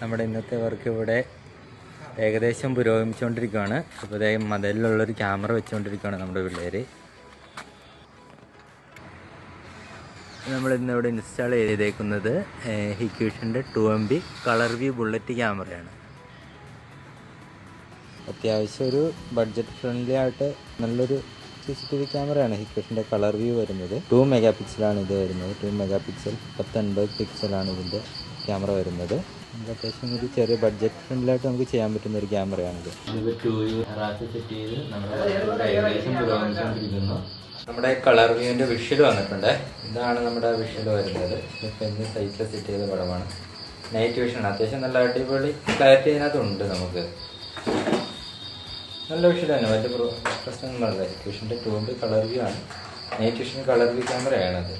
നമ്മുടെ ഇന്നത്തെ വർക്ക് ഇവിടെ ഏകദേശം പുരോഗമിച്ചുകൊണ്ടിരിക്കുകയാണ്. അപ്പോൾ അതേ മതിലുള്ളൊരു ക്യാമറ വെച്ചുകൊണ്ടിരിക്കുകയാണ് നമ്മുടെ പിള്ളേർ. നമ്മളിന്നിവിടെ ഇൻസ്റ്റാൾ ചെയ്തേക്കുന്നത് ഹിക്വിഷൻ്റെ 2MB കളർ വ്യൂ ബുള്ളറ്റ് ക്യാമറയാണ്. അത്യാവശ്യം ഒരു ബഡ്ജറ്റ് ഫ്രണ്ട്ലി ആയിട്ട് നല്ലൊരു CCTV ക്യാമറയാണ് ഹിക്വിഷൻ്റെ കളർ വ്യൂ വരുന്നത്. 2 മെഗാപിക്സലാണ് ഇത് വരുന്നത്. 2 മെഗാപിക്സൽ 1080 പിക്സലാണ് ഇതിൻ്റെ ക്യാമറ വരുന്നത്. നമുക്ക് അത്യാവശ്യം ഒരു ചെറിയ ബഡ്ജറ്റ് ഫ്രണ്ട്ലിയായിട്ട് നമുക്ക് ചെയ്യാൻ പറ്റുന്ന ഒരു ക്യാമറയാണിത്. ഇതിപ്പോൾ 2U സെറ്റ് ചെയ്ത് നമ്മുടെ ഏകദേശം പുരോഗമിച്ചുകൊണ്ടിരിക്കുന്നു. നമ്മുടെ കളർ വ്യൂവിൻ്റെ വിഷ്വൽ വന്നിട്ടുണ്ട്. ഇതാണ് നമ്മുടെ വിഷ്വൽ വരുന്നത്. ഇപ്പം ഇന്ന് സൈറ്റിൽ സെറ്റ് ചെയ്ത പടമാണ്. നൈറ്റ് വിഷൻ അത്യാവശ്യം നല്ല അടിപൊളി ക്ലാരിറ്റി അതിനകത്തുണ്ട്. നമുക്ക് നല്ല വിഷ്വൽ തന്നെ, വലിയ പ്രശ്നമൊന്നും പറയാം. വിഷൻ്റെ 2MB കളർ വ്യൂ ആണ്. Night vision colour view ക്യാമറയാണത്.